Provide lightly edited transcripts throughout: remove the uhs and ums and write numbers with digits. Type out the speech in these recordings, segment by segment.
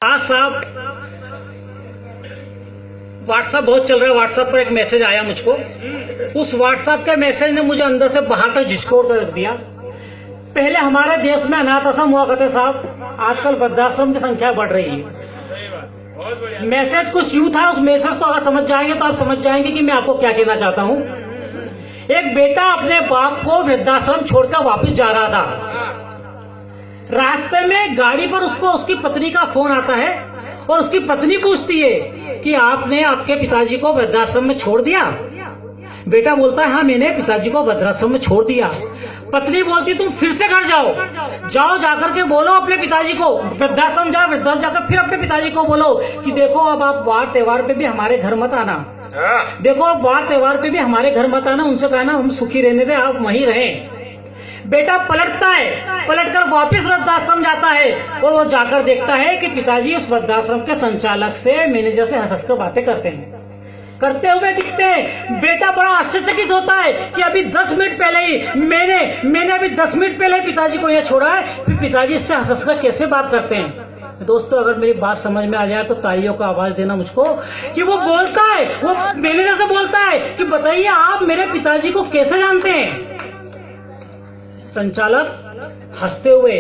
आज साहब व्हाट्सएप बहुत चल रहा है। व्हाट्सएप पर एक मैसेज आया मुझको। उस व्हाट्सएप के मैसेज ने मुझे अंदर से बाहर तक झिझकोड़ कर रख दिया। पहले हमारे देश में अनाथ आश्रम हुआ करते साहब, आजकल वृद्धाश्रम की संख्या बढ़ रही है। मैसेज कुछ यूं था, उस मैसेज को अगर समझ जाएंगे तो आप समझ जाएंगे कि मैं आपको क्या कहना चाहता हूँ। एक बेटा अपने बाप को वृद्धाश्रम छोड़कर वापस जा रहा था। रास्ते में गाड़ी पर उसको उसकी पत्नी का फोन आता है और उसकी पत्नी पूछती है कि आपने आपके पिताजी को वृद्धाश्रम में छोड़ दिया। बेटा बोलता है हाँ, मैंने पिताजी को वृद्धाश्रम में छोड़ दिया। पत्नी बोलती तुम फिर से घर जाओ जाकर के बोलो अपने पिताजी को, वृद्धाश्रम जाओ, वृद्धाश्रम जाकर फिर अपने पिताजी को बोलो कि देखो अब आप वार त्योहार पे भी हमारे घर मत आना, देखो अब वार त्योहार पे भी हमारे घर मत आना, उनसे कहना हम सुखी रहने दे, आप वहीं रहें। बेटा पलटता है, पलटकर वापस वृद्धाश्रम जाता है और वो जाकर देखता है कि पिताजी उस वृद्धाश्रम के संचालक से मैनेजर से हंसकर बातें करते हुए दिखते हैं। बेटा बड़ा आश्चर्यचकित होता है कि अभी 10 मिनट पहले ही मैंने अभी 10 मिनट पहले पिताजी को यहाँ छोड़ा है, फिर पिताजी इससे हंसकर कैसे बात करते हैं। दोस्तों अगर मेरी बात समझ में आ जाए तो तालियों का आवाज देना मुझको कि वो बोलता है, वो मैनेजर से बोलता है कि बताइए आप मेरे पिताजी को कैसे जानते हैं। संचालक हंसते हुए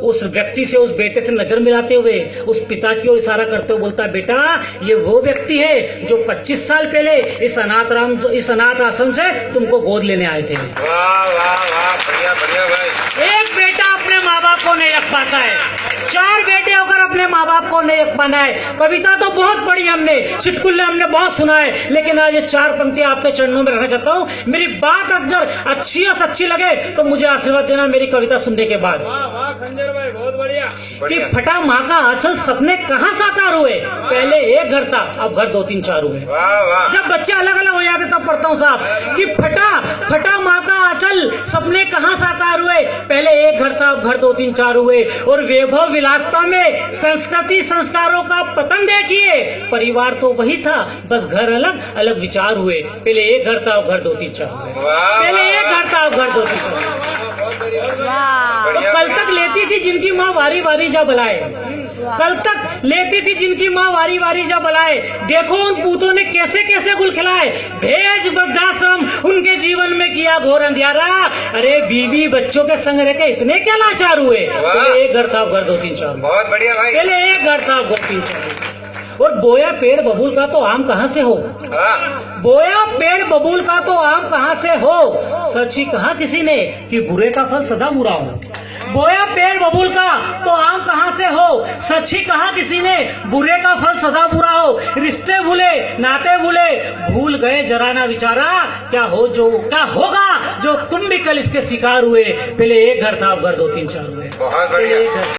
उस व्यक्ति से, उस बेटे से नजर मिलाते हुए उस पिता की ओर इशारा करते हुए बोलता है बेटा ये वो व्यक्ति है जो 25 साल पहले इस अनाथ आश्रम से तुमको गोद लेने आए थे। वाह वाह वाह, बढ़िया बढ़िया भाई। एक बेटा अपने माँ बाप को नहीं रख पाता है, 4 बेटे होकर अपने माँ बाप को नहीं रख पाना है। कविता तो बहुत पढ़ी हमने, चुटकुले हमने बहुत सुना है, लेकिन आज ये 4 पंक्तियां आपके चरणों में रखना चाहता हूँ। मेरी बात अगर अच्छी और सच्ची लगे तो मुझे आशीर्वाद देना मेरी कविता सुनने के बाद। वाह वाह खंजर भाई, बहुत बढ़िया। कि फटा माँ का आंचल सपने कहाँ साकार हुए, पहले एक घर था अब घर 2 3 4 हुए। वाह वाह। जब बच्चे अलग अलग हो जाते तब पढ़ता हूँ साहब कि फटा माँ का आंचल सपने कहाँ साकार हुए, पहले एक घर था अब घर 2 3 4 हुए। और वैभव विलासता में संस्कृति संस्कारों का पतन देखिए, परिवार तो वही था बस घर अलग अलग विचार हुए, पहले एक घर था अब घर 2 3 4 हुए, पहले एक घर था अब घर 2 3 4 हुए। कल तक लेती थी जिनकी माँ वारी वारी जा बुलाए, कल तक लेती थी जिनकी माँ वारी वारी जा बुलाए, देखो उन पूतों ने कैसे कैसे गुल खिलाए, भेज वृद्धाश्रम उनके जीवन में किया घोर अंधियारा। अरे बीवी बच्चों के संग रह के इतने क्या लाचार हुए, पहले एक घर था अब घर 2 3 4, बहुत बढ़िया भाई। पहले एक घर था अब घर 3 4। और बोया पेड़ बबूल का तो आम कहाँ से हो, बोया पेड़ बबूल का तो आम कहाँ से हो, सच ही कहा किसी ने कि बुरे का फल सदा बुरा हो। बोया पेड़ बबूल का तो आम कहाँ से हो, सच ही कहा किसी ने बुरे का फल सदा बुरा हो। रिश्ते भूले नाते भूले भूल गए जरा ना विचारा, क्या होगा जो तुम भी कल इसके शिकार हुए, पहले एक घर था अब घर 2 3 4 हुए। बहुत बढ़िया।